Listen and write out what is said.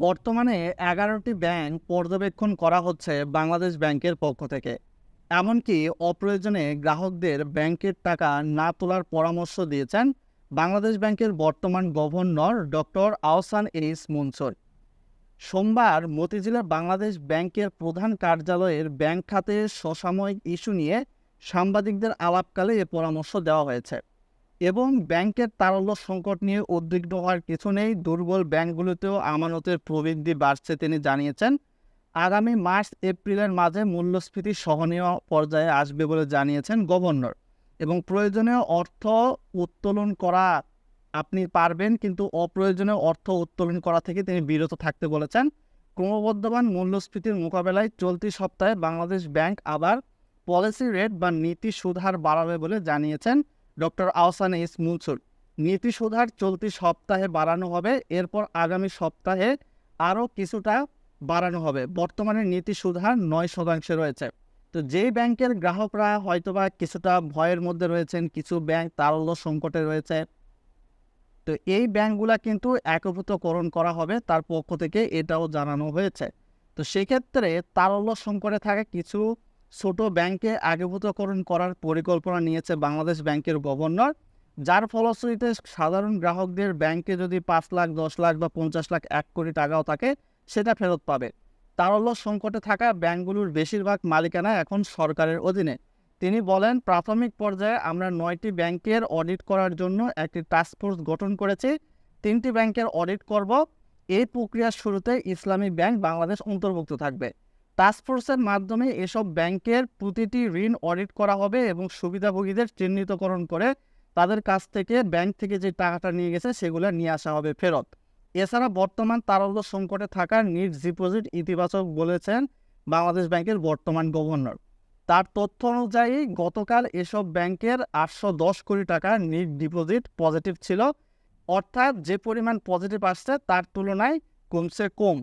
বর্তমানে ১১টি ব্যাংক পর্যবেক্ষণ করা হচ্ছে বাংলাদেশ ব্যাংকের পক্ষ থেকে। এমনকি অপ্রয়োজনে গ্রাহকদের ব্যাংকের টাকা না তোলার পরামর্শ দিয়েছেন বাংলাদেশ ব্যাংকের বর্তমান governor doctor Ahsan H Mansur. সোমবার মতিঝিলে বাংলাদেশ ব্যাংকের প্রধান কার্যালয়ের ব্যাংক খাতে সমসাময়িক ইস্যু নিয়ে সাংবাদিকদের আলাপকালে এ পরামর্শ দেওয়া হয়েছে এবং ব্যাংকের তারল্য সংকট নিয়ে উদ্বিগ্ন হওয়ার কিছু নেই, দুর্বল ব্যাংকগুলোতেও আমানতের প্রবৃদ্ধি বাড়ছে তিনি জানিয়েছেন। আগামী মার্চ এপ্রিলের মাঝে মূল্যস্ফীতি সহনীয় পর্যায়ে আসবে বলে জানিয়েছেন গভর্নর এবং প্রয়োজনীয় অর্থ উত্তোলন করা আপনি পারবেন, কিন্তু অপ্রয়োজনীয় অর্থ উত্তোলন করা থেকে তিনি বিরত থাকতে বলেছেন। ক্রমবর্ধমান মূল্যস্ফীতির মোকাবেলায় চলতি সপ্তাহে বাংলাদেশ ব্যাংক আবার পলিসি রেট বা নীতি সুদ হার বাড়াবে বলে জানিয়েছেন ডক্টর আহসান এইচ মনসুর। নীতি সুদ হার চলতি সপ্তাহে বাড়ানো হবে, এরপর আগামী সপ্তাহে আরও কিছুটা বাড়ানো হবে। বর্তমানে নীতি সুদ হার 9% রয়েছে। তো যেই ব্যাংকের গ্রাহকরা হয়তোবা কিছুটা ভয়ের মধ্যে রয়েছেন, কিছু ব্যাংক তারল্য সংকটে রয়েছে, তো এই ব্যাংকগুলা কিন্তু একীভূতকরণ করা হবে, তার পক্ষ থেকে এটাও জানানো হয়েছে। তো সেক্ষেত্রে তারল্য সংকটে থাকা কিছু ছোট ব্যাংকে একীভূতকরণ করার পরিকল্পনা নিয়েছে বাংলাদেশ ব্যাংকের গভর্নর, যার ফলশ্রুতিতে সাধারণ গ্রাহকদের ব্যাংকে যদি 5 লাখ, 10 লাখ বা 50 লাখ, 1 কোটি টাকাও থাকে সেটা ফেরত পাবে। তারল্য সংকটে থাকা ব্যাংকগুলোর বেশিরভাগ মালিকানা এখন সরকারের অধীনে। তিনি বলেন, প্রাথমিক পর্যায়ে আমরা 9টি ব্যাংকের অডিট করার জন্য একটি টাস্কফোর্স গঠন করেছি। 3টি ব্যাংকের অডিট করব। এই প্রক্রিয়ার শুরুতে ইসলামী ব্যাংক বাংলাদেশ অন্তর্ভুক্ত থাকবে। টাস্কফোর্সের মাধ্যমে এসব ব্যাংকের প্রতিটি ঋণ অডিট করা হবে এবং সুবিধাভোগীদের চিহ্নিতকরণ করে তাদের কাছ থেকে ব্যাংক থেকে যে টাকাটা নিয়ে গেছে সেগুলো নিয়ে আসা হবে ফেরত। এছাড়া বর্তমান তারল্য সংকটে থাকা নিট ডিপোজিট ইতিবাচক বলেছেন বাংলাদেশ ব্যাংকের বর্তমান গভর্নর। তার তথ্য অনুযায়ী গতকাল এসব ব্যাংকের 810 কোটি টাকা নিট ডিপোজিট পজিটিভ ছিল, অর্থাৎ যে পরিমাণ পজিটিভ আসছে তার তুলনায় কমছে কম।